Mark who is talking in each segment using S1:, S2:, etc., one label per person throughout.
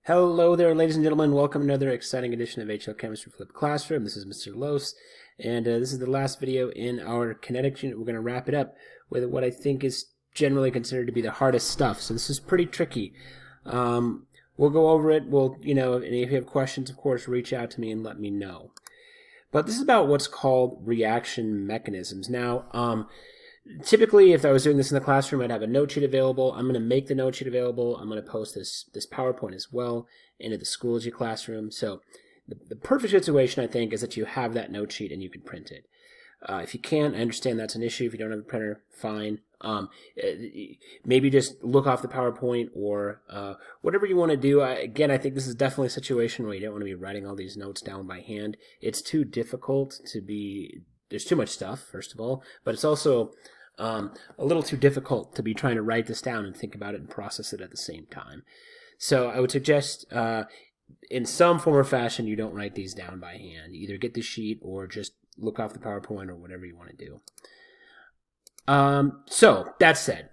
S1: Hello there, ladies and gentlemen. Welcome to another exciting edition of HL Chemistry Flipped Classroom. This is Mr. Los, and this is the last video in our kinetics unit. We're going to wrap it up with what I think is generally considered to be the hardest stuff. So this is pretty tricky. We'll go over it. And if you have questions, of course, reach out to me and let me know. But this is about what's called reaction mechanisms. Now, typically, if I was doing this in the classroom, I'd have a note sheet available. I'm going to make the note sheet available. I'm going to post this PowerPoint as well into the Schoology classroom. So the perfect situation, I think, is that you have that note sheet and you can print it. If you can't, I understand that's an issue. If you don't have a printer, fine. Maybe just look off the PowerPoint or whatever you want to do. Again, I think this is definitely a situation where you don't want to be writing all these notes down by hand. It's too difficult to be... There's too much stuff, first of all, but it's also a little too difficult to be trying to write this down and think about it and process it at the same time. So I would suggest in some form or fashion you don't write these down by hand. Either get the sheet or just look off the PowerPoint or whatever you want to do. So that said,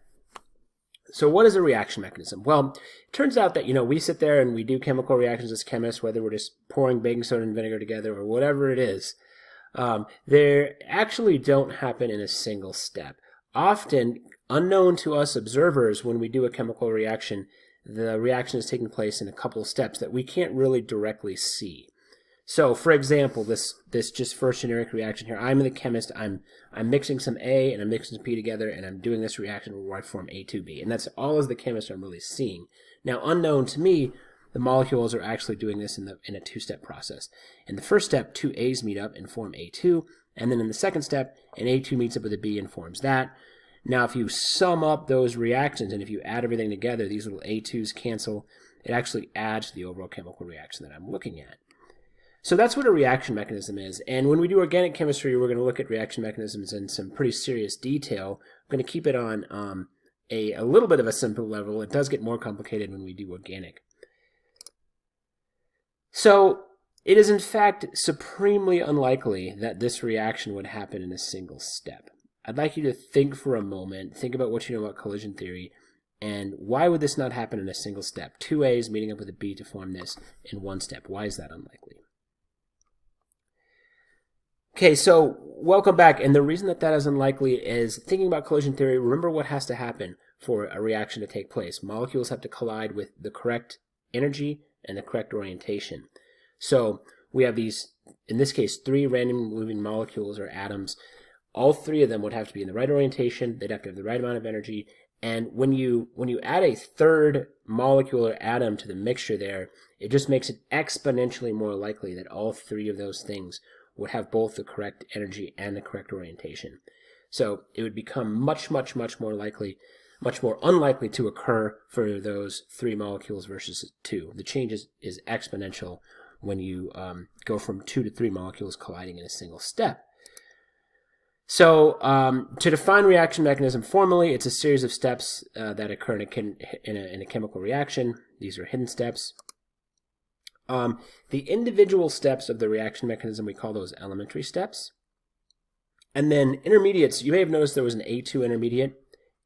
S1: so what is a reaction mechanism? Well, it turns out that, we sit there and we do chemical reactions as chemists, whether we're just pouring baking soda and vinegar together or whatever it is. They actually don't happen in a single step. Often, unknown to us observers, when we do a chemical reaction, the reaction is taking place in a couple of steps that we can't really directly see. So, for example, this just first generic reaction here, I'm the chemist, I'm mixing some A and I'm mixing some P together, and I'm doing this reaction where I form A2B. And that's all as the chemist I'm really seeing. Now, unknown to me, the molecules are actually doing this in a two-step process. In the first step, two A's meet up and form A2, and then in the second step, an A2 meets up with a B and forms that. Now, if you sum up those reactions and if you add everything together, these little A2s cancel. It actually adds to the overall chemical reaction that I'm looking at. So that's what a reaction mechanism is. And when we do organic chemistry, we're going to look at reaction mechanisms in some pretty serious detail. I'm going to keep it on a little bit of a simple level. It does get more complicated when we do organic. So it is in fact supremely unlikely that this reaction would happen in a single step. I'd like you to think for a moment, think about what you know about collision theory, and why would this not happen in a single step? Two A's meeting up with a B to form this in one step. Why is that unlikely? Okay, so welcome back, and the reason that is unlikely is thinking about collision theory. Remember what has to happen for a reaction to take place. Molecules have to collide with the correct energy and the correct orientation. So we have these, in this case, three randomly moving molecules or atoms. All three of them would have to be in the right orientation. They'd have to have the right amount of energy. And when you add a third molecule or atom to the mixture there, it just makes it exponentially more likely that all three of those things would have both the correct energy and the correct orientation. So it would become much more unlikely to occur for those three molecules versus two. The change is exponential when you go from 2 to 3 molecules colliding in a single step. So to define reaction mechanism formally, it's a series of steps that occur in a chemical reaction. These are hidden steps. The individual steps of the reaction mechanism, we call those elementary steps. And then intermediates, you may have noticed there was an A2 intermediate.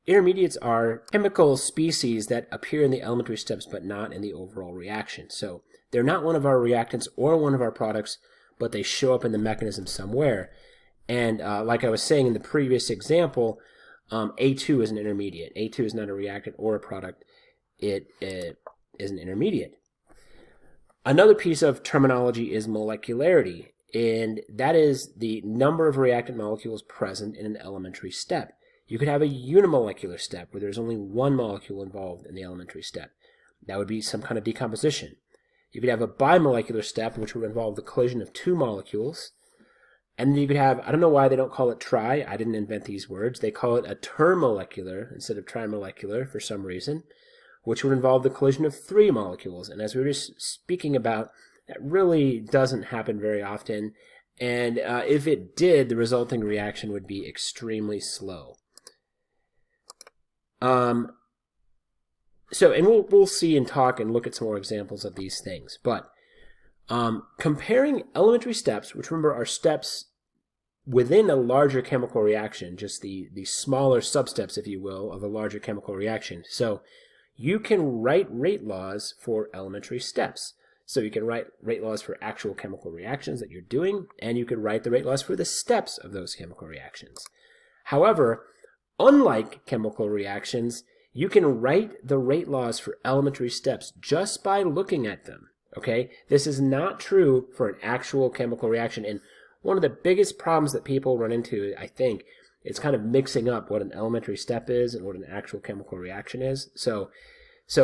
S1: Intermediates are chemical species that appear in the elementary steps but not in the overall reaction. So they're not one of our reactants or one of our products, but they show up in the mechanism somewhere. And like I was saying in the previous example, A2 is an intermediate. A2 is not a reactant or a product. It is an intermediate. Another piece of terminology is molecularity, and that is the number of reactant molecules present in an elementary step. You could have a unimolecular step where there's only one molecule involved in the elementary step. That would be some kind of decomposition. You could have a bimolecular step, which would involve the collision of two molecules. And then you could have, I don't know why they don't call it tri, I didn't invent these words, they call it a termolecular instead of trimolecular for some reason, which would involve the collision of three molecules. And as we were just speaking about, that really doesn't happen very often. And if it did, the resulting reaction would be extremely slow. And we'll see and talk and look at some more examples of these things. But comparing elementary steps, which remember are steps within a larger chemical reaction, just the smaller substeps, if you will, of a larger chemical reaction. So you can write rate laws for elementary steps. So you can write rate laws for actual chemical reactions that you're doing, and you can write the rate laws for the steps of those chemical reactions. However, unlike chemical reactions, you can write the rate laws for elementary steps just by looking at them. Okay? This is not true for an actual chemical reaction. And one of the biggest problems that people run into, I think, is kind of mixing up what an elementary step is and what an actual chemical reaction is. So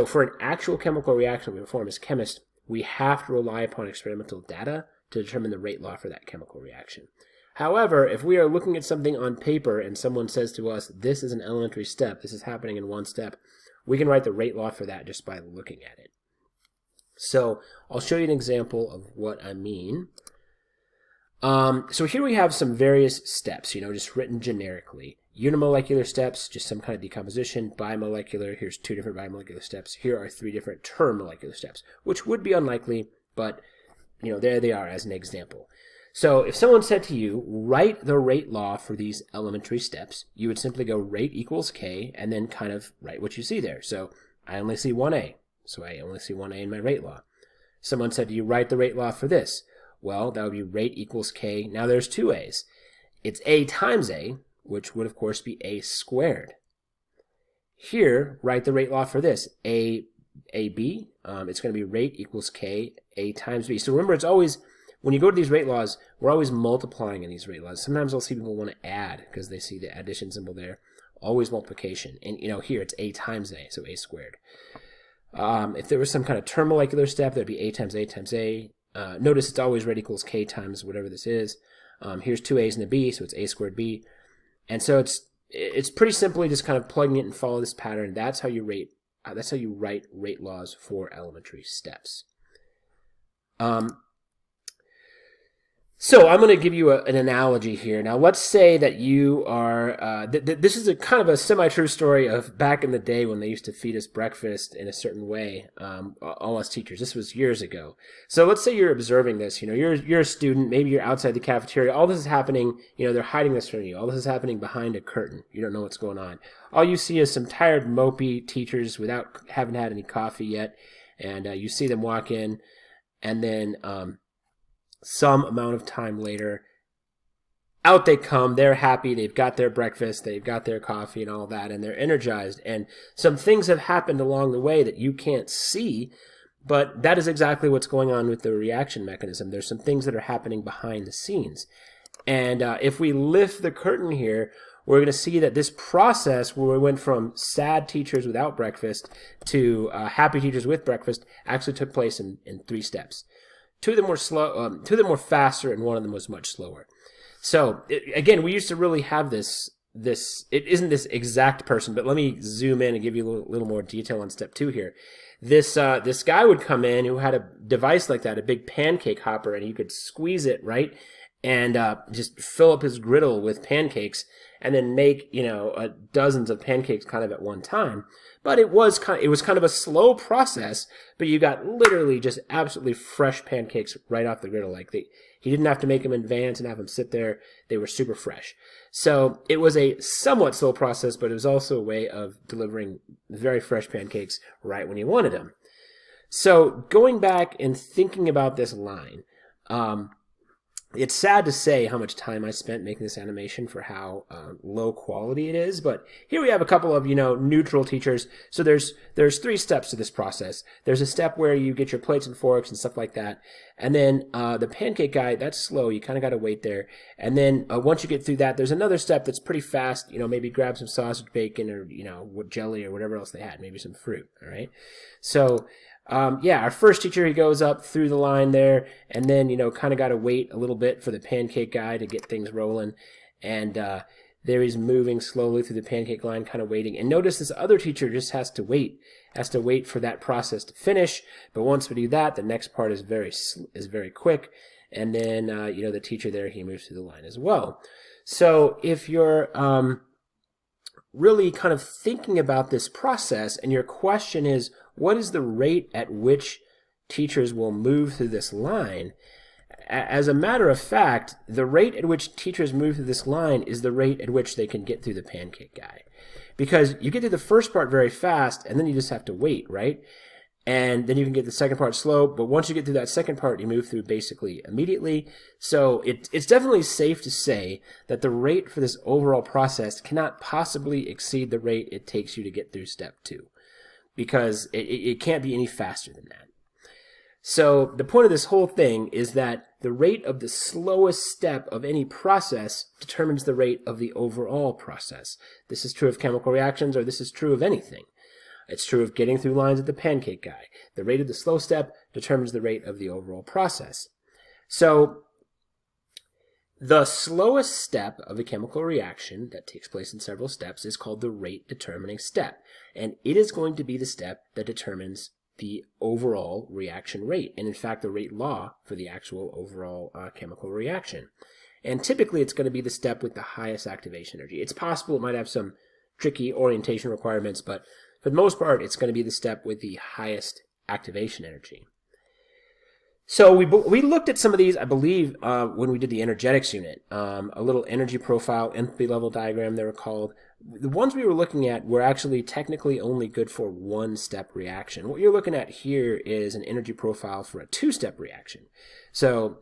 S1: for an actual chemical reaction we perform as chemists, we have to rely upon experimental data to determine the rate law for that chemical reaction. However, if we are looking at something on paper and someone says to us, this is an elementary step, this is happening in one step, we can write the rate law for that just by looking at it. So I'll show you an example of what I mean. So here we have some various steps, just written generically. Unimolecular steps, just some kind of decomposition. Bimolecular, here's 2 different bimolecular steps. Here are 3 different term molecular steps, which would be unlikely, but there they are as an example. So if someone said to you, write the rate law for these elementary steps, you would simply go rate equals K and then kind of write what you see there. So I only see 1A, so I only see 1A in my rate law. Someone said to you, write the rate law for this. Well, that would be rate equals K. Now there's 2 A's. It's A times A, which would of course be A squared. Here, write the rate law for this. AB, it's going to be rate equals K, A times B. So remember, it's always, when you go to these rate laws, we're always multiplying in these rate laws. Sometimes I'll see people want to add because they see the addition symbol there. Always multiplication. And here it's A times A, so A squared. If there was some kind of term molecular step, that would be A times A times A. Notice it's always rate equals K times whatever this is. Here's 2 A's and a B, so it's A squared B. And so it's pretty simply just kind of plugging it and follow this pattern. That's how you write rate laws for elementary steps. So I'm going to give you an analogy here. Now, let's say that you are, this is a kind of a semi-true story of back in the day when they used to feed us breakfast in a certain way, all us teachers. This was years ago. So let's say you're observing this. You're a student. Maybe you're outside the cafeteria. All this is happening. They're hiding this from you. All this is happening behind a curtain. You don't know what's going on. All you see is some tired, mopey teachers haven't had any coffee yet, and you see them walk in, and then some amount of time later, out they come. They're happy. They've got their breakfast. They've got their coffee and all that, and they're energized. And some things have happened along the way that you can't see, but that is exactly what's going on with the reaction mechanism. There's some things that are happening behind the scenes. And if we lift the curtain here, we're going to see that this process where we went from sad teachers without breakfast to happy teachers with breakfast actually took place in 3 steps. 2 of them were slow. 2 of them were faster, and 1 of them was much slower. So again, we used to really have this. It isn't this exact person, but let me zoom in and give you a little more detail on step 2 here. This guy would come in who had a device like that, a big pancake hopper, and he could squeeze it right and just fill up his griddle with pancakes, and then make dozens of pancakes kind of at one time. But it was kind of a slow process, but you got literally just absolutely fresh pancakes right off the griddle. He didn't have to make them in advance and have them sit there. They were super fresh. So it was a somewhat slow process, but it was also a way of delivering very fresh pancakes right when you wanted them. So going back and thinking about this line, it's sad to say how much time I spent making this animation for how low quality it is, but here we have a couple of, neutral teachers. So there's 3 steps to this process. There's a step where you get your plates and forks and stuff like that. And then the pancake guy, that's slow. You kind of got to wait there. And then once you get through that, there's another step that's pretty fast. Maybe grab some sausage, bacon, or, jelly or whatever else they had, maybe some fruit. All right. So our first teacher, he goes up through the line there, and then, kind of got to wait a little bit for the pancake guy to get things rolling. And there he's moving slowly through the pancake line, kind of waiting. And notice this other teacher just has to wait for that process to finish. But once we do that, the next part is very quick. And then, the teacher there, he moves through the line as well. So if you're really kind of thinking about this process, and your question is, what is the rate at which teachers will move through this line? As a matter of fact, the rate at which teachers move through this line is the rate at which they can get through the pancake guy. because you get to the first part very fast, and then you just have to wait, right? And then you can get the second part slow, but once you get through that second part, you move through basically immediately. So it's definitely safe to say that the rate for this overall process cannot possibly exceed the rate it takes you to get through step 2, because it can't be any faster than that. So the point of this whole thing is that the rate of the slowest step of any process determines the rate of the overall process. This is true of chemical reactions, or this is true of anything. It's true of getting through lines at the pancake guy. The rate of the slow step determines the rate of the overall process. So the slowest step of a chemical reaction that takes place in several steps is called the rate determining step. And it is going to be the step that determines the overall reaction rate, and in fact the rate law for the actual overall chemical reaction. And typically it's going to be the step with the highest activation energy. It's possible it might have some tricky orientation requirements, but for the most part it's going to be the step with the highest activation energy. So we looked at some of these, I believe, when we did the energetics unit. A little energy profile, enthalpy level diagram, they were called. The ones we were looking at were actually technically only good for one-step reaction. What you're looking at here is an energy profile for a two-step reaction. So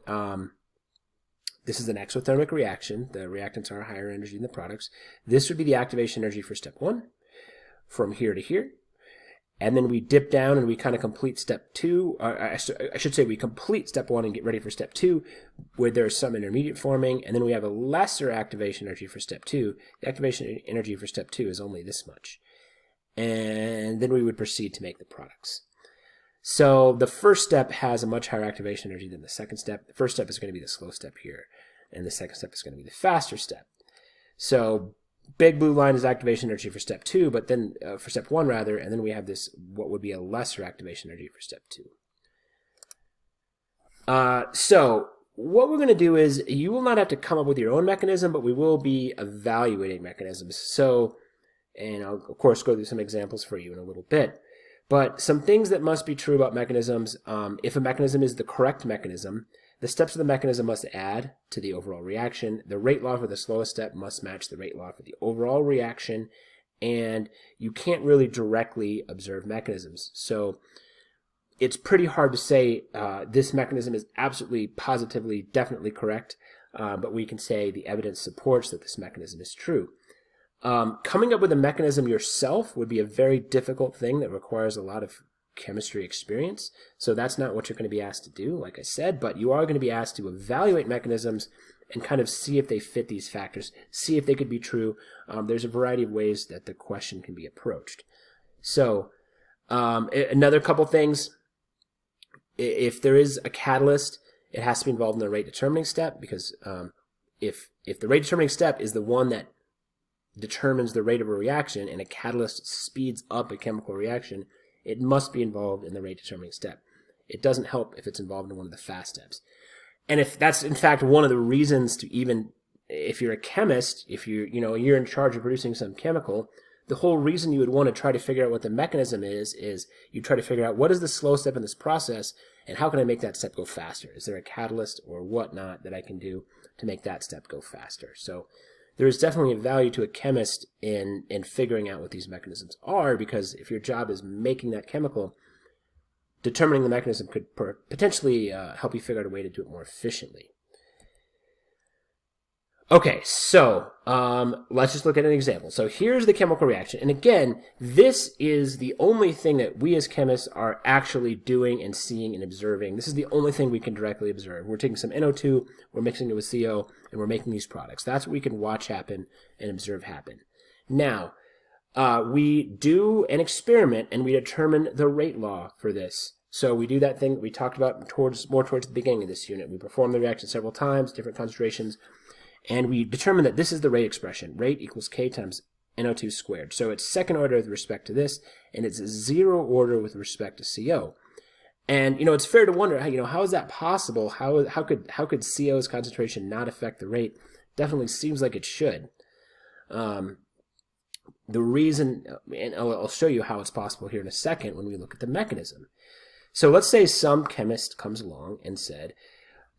S1: this is an exothermic reaction. The reactants are higher energy than the products. This would be the activation energy for step 1, from here to here. And then we dip down and we kind of complete step 2. I should say we complete step 1 and get ready for step 2, where there's some intermediate forming. And then we have a lesser activation energy for step 2. The activation energy for step 2 is only this much. And then we would proceed to make the products. So the first step has a much higher activation energy than the second step. The first step is going to be the slow step here. And the second step is going to be the faster step. So big blue line is activation energy for step 2, but then for step 1 rather, and then we have this, what would be a lesser activation energy for step 2. So what we're going to do is you will not have to come up with your own mechanism, but we will be evaluating mechanisms. So, and I'll of course go through some examples for you in a little bit, but some things that must be true about mechanisms. If a mechanism is the correct mechanism, the steps of the mechanism must add to the overall reaction. The rate law for the slowest step must match the rate law for the overall reaction, and you can't really directly observe mechanisms. So it's pretty hard to say this mechanism is absolutely, positively, definitely correct, but we can say the evidence supports that this mechanism is true. Coming up with a mechanism yourself would be a very difficult thing that requires a lot of chemistry experience. So that's not what you're going to be asked to do, like I said, but you are going to be asked to evaluate mechanisms and kind of see if they fit these factors, see if they could be true. There's a variety of ways that the question can be approached. So another couple things, if there is a catalyst, it has to be involved in the rate determining step, because if the rate determining step is the one that determines the rate of a reaction and a catalyst speeds up a chemical reaction, it must be involved in the rate determining step. It doesn't help if it's involved in one of the fast steps. And if that's in fact one of the reasons to even, if you're a chemist, if you're in charge of producing some chemical, the whole reason you would want to try to figure out what the mechanism is you try to figure out what is the slow step in this process and how can I make that step go faster? Is there a catalyst or whatnot that I can do to make that step go faster? So there is definitely a value to a chemist in figuring out what these mechanisms are, because if your job is making that chemical, determining the mechanism could potentially help you figure out a way to do it more efficiently. Okay, so let's just look at an example. So here's the chemical reaction. And again, this is the only thing that we as chemists are actually doing and seeing and observing. This is the only thing we can directly observe. We're taking some NO2, we're mixing it with CO, and we're making these products. That's what we can watch happen and observe happen. Now, we do an experiment and we determine the rate law for this. So we do that thing that we talked about more towards the beginning of this unit. We perform the reaction several times, different concentrations, and we determine that this is the rate expression. Rate equals K times NO2 squared. So it's second order with respect to this, and it's zero order with respect to CO. And it's fair to wonder, how is that possible? How could CO's concentration not affect the rate? Definitely seems like it should. The reason, and I'll show you how it's possible here in a second when we look at the mechanism. So let's say some chemist comes along and said,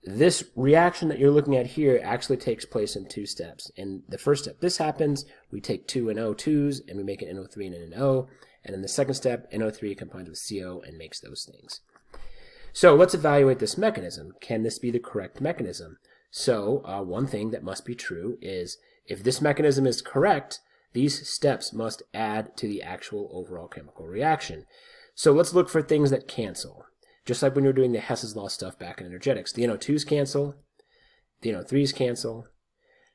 S1: this reaction that you're looking at here actually takes place in 2 steps. In the first step, this happens, we take 2 NO2s and we make an NO3 and an NO, and in the second step, NO3 combines with CO and makes those things. So let's evaluate this mechanism. Can this be the correct mechanism? So one thing that must be true is if this mechanism is correct, these steps must add to the actual overall chemical reaction. So let's look for things that cancel. Just like when you were doing the Hess's Law stuff back in energetics. The NO2s cancel, the NO3s cancel,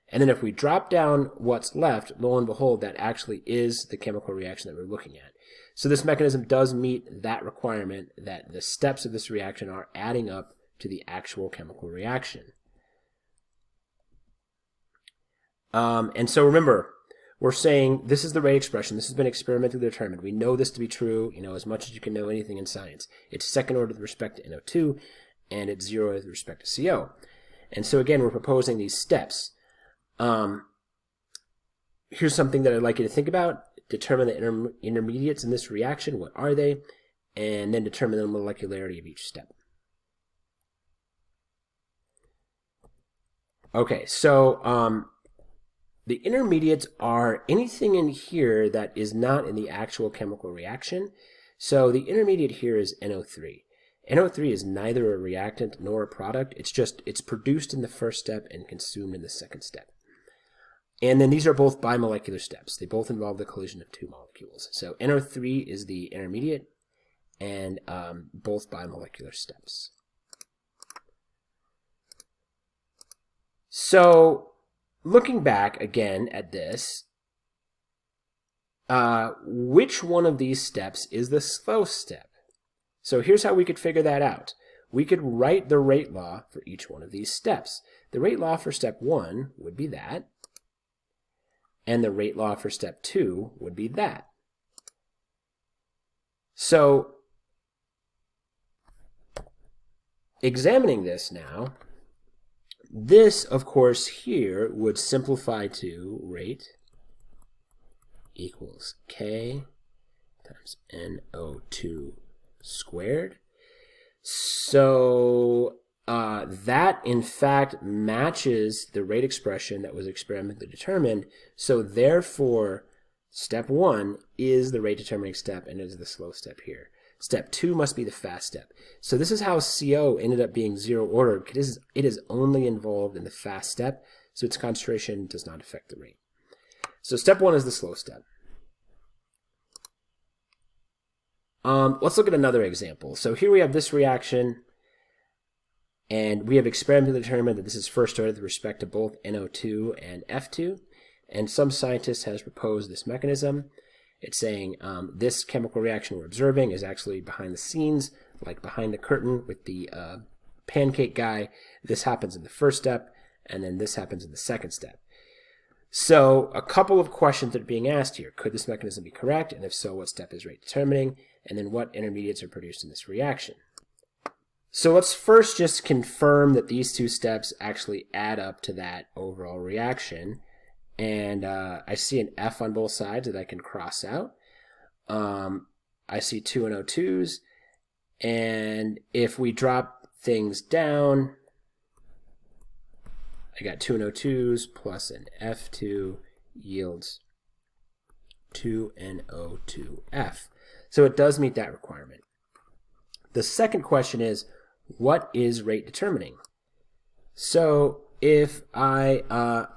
S1: and then if we drop down what's left, lo and behold, that actually is the chemical reaction that we're looking at. So this mechanism does meet that requirement that the steps of this reaction are adding up to the actual chemical reaction. And so remember, we're saying this is the rate expression. This has been experimentally determined. We know this to be true, as much as you can know anything in science. It's second order with respect to NO2, and it's 0 with respect to CO. And so again, we're proposing these steps. Here's something that I'd like you to think about. Determine the intermediates in this reaction. What are they? And then determine the molecularity of each step. Okay, so the intermediates are anything in here that is not in the actual chemical reaction. So the intermediate here is NO3. NO3 is neither a reactant nor a product. It's produced in the first step and consumed in the second step. And then these are both bimolecular steps. They both involve the collision of 2 molecules. So NO3 is the intermediate, and both bimolecular steps. So looking back again at this, which one of these steps is the slow step? So here's how we could figure that out. We could write the rate law for each one of these steps. The rate law for step 1 would be that, and the rate law for step 2 would be that. So examining this now, this, of course, here would simplify to rate equals K times NO2 squared. So that, in fact, matches the rate expression that was experimentally determined. So therefore, step 1 is the rate determining step and is the slow step here. Step 2 must be the fast step. So this is how CO ended up being 0 ordered, because it is only involved in the fast step, so its concentration does not affect the rate. So step 1 is the slow step. Let's look at another example. So here we have this reaction, and we have experimentally determined that this is first order with respect to both NO2 and F2, and some scientist has proposed this mechanism. It's saying this chemical reaction we're observing is actually behind the scenes, like behind the curtain with the pancake guy. This happens in the first step, and then this happens in the second step. So a couple of questions that are being asked here. Could this mechanism be correct? And if so, what step is rate determining? And then what intermediates are produced in this reaction? So let's first just confirm that these 2 steps actually add up to that overall reaction. And I see an F on both sides that I can cross out. I see 2 NO2s. And if we drop things down, I got 2 NO2s plus an F2 yields 2 NO2F. So it does meet that requirement. The second question is, what is rate determining? So if I,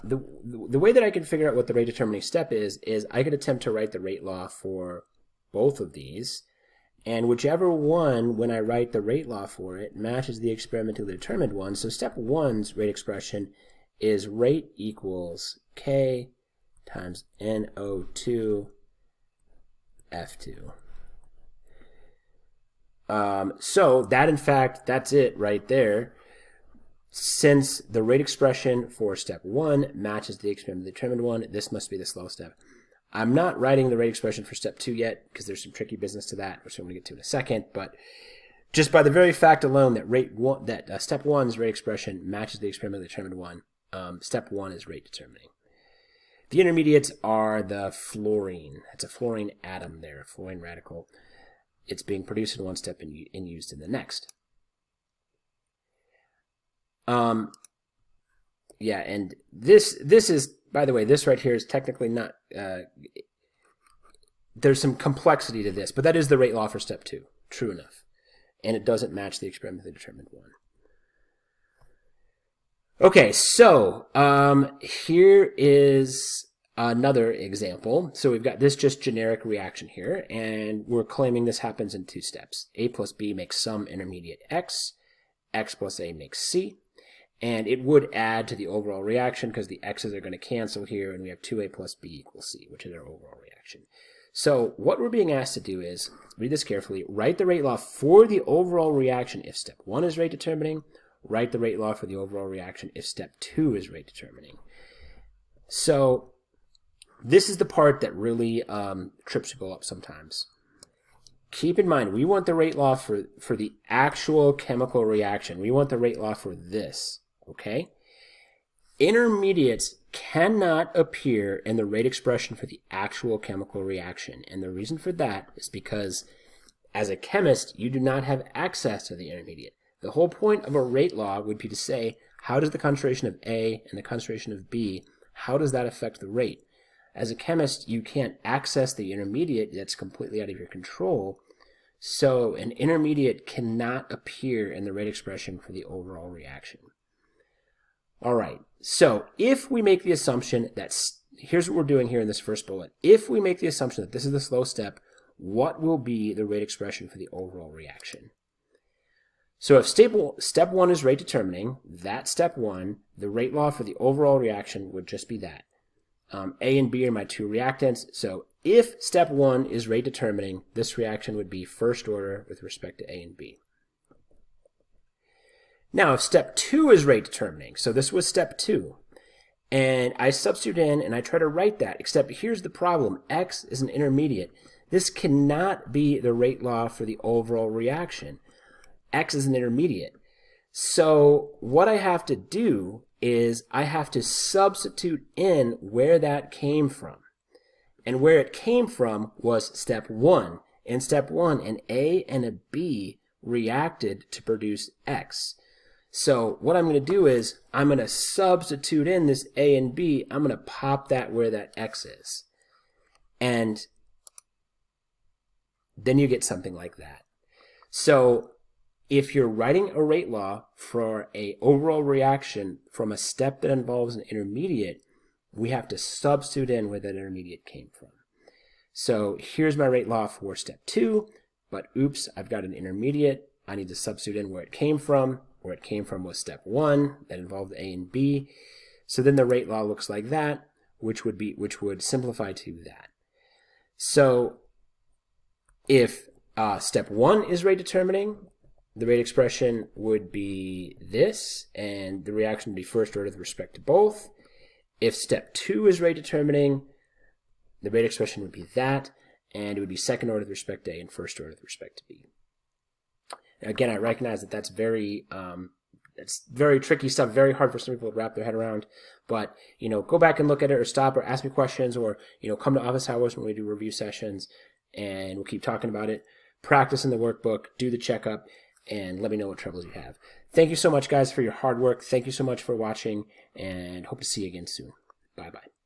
S1: the way that I can figure out what the rate determining step is I could attempt to write the rate law for both of these, and whichever one, when I write the rate law for it, matches the experimentally determined one. So step 1's rate expression is rate equals K times NO2 F2. So that, in fact, that's it right there. Since the rate expression for step 1 matches the experimentally determined one, this must be the slow step. I'm not writing the rate expression for step 2 yet because there's some tricky business to that, which I'm going to get to in a second. But just by the very fact alone that step 1's rate expression matches the experimentally determined one, step 1 is rate determining. The intermediates are the fluorine. It's a fluorine atom there, a fluorine radical. It's being produced in one step and used in the next. Yeah, and this is, by the way, this right here is technically not, there's some complexity to this, but that is the rate law for step 2, true enough. And it doesn't match the experimentally determined one. Okay, so here is another example. So we've got this just generic reaction here, and we're claiming this happens in 2 steps. A plus B makes some intermediate X, X plus A makes C, and it would add to the overall reaction because the X's are going to cancel here, and we have 2A plus B equals C, which is our overall reaction. So what we're being asked to do is, read this carefully, write the rate law for the overall reaction if step 1 is rate determining, write the rate law for the overall reaction if step 2 is rate determining. So this is the part that really trips people up sometimes. Keep in mind, we want the rate law for the actual chemical reaction. We want the rate law for this, okay? Intermediates cannot appear in the rate expression for the actual chemical reaction. And the reason for that is because as a chemist, you do not have access to the intermediate. The whole point of a rate law would be to say, how does the concentration of A and the concentration of B, how does that affect the rate? As a chemist, you can't access the intermediate that's completely out of your control, so an intermediate cannot appear in the rate expression for the overall reaction. All right, so if we make the assumption that, here's what we're doing here in this first bullet, if we make the assumption that this is the slow step, what will be the rate expression for the overall reaction? So if step 1 is rate determining, that's step 1, the rate law for the overall reaction would just be that. A and B are my 2 reactants, so if step 1 is rate determining, this reaction would be first order with respect to A and B. Now if step 2 is rate determining, so this was step 2, and I substitute in and I try to write that, except here's the problem, X is an intermediate. This cannot be the rate law for the overall reaction. X is an intermediate. So what I have to do is I have to substitute in where that came from. And where it came from was step 1. In step 1, an A and a B reacted to produce X. So what I'm going to do is I'm going to substitute in this A and B. I'm going to pop that where that X is. And then you get something like that. So if you're writing a rate law for an overall reaction from a step that involves an intermediate, we have to substitute in where that intermediate came from. So here's my rate law for step 2, but oops, I've got an intermediate. I need to substitute in where it came from. Where it came from was step 1, that involved A and B. So then the rate law looks like that, which would simplify to that. So if step 1 is rate determining, the rate expression would be this, and the reaction would be first order with respect to both. If step 2 is rate determining, the rate expression would be that, and it would be second order with respect to A and first order with respect to B. Now, again, I recognize that that's very tricky stuff, very hard for some people to wrap their head around. But go back and look at it, or stop, or ask me questions, or come to office hours when we do review sessions, and we'll keep talking about it. Practice in the workbook, do the checkup, and let me know what troubles you have. Thank you so much, guys, for your hard work. Thank you so much for watching, and hope to see you again soon. Bye-bye.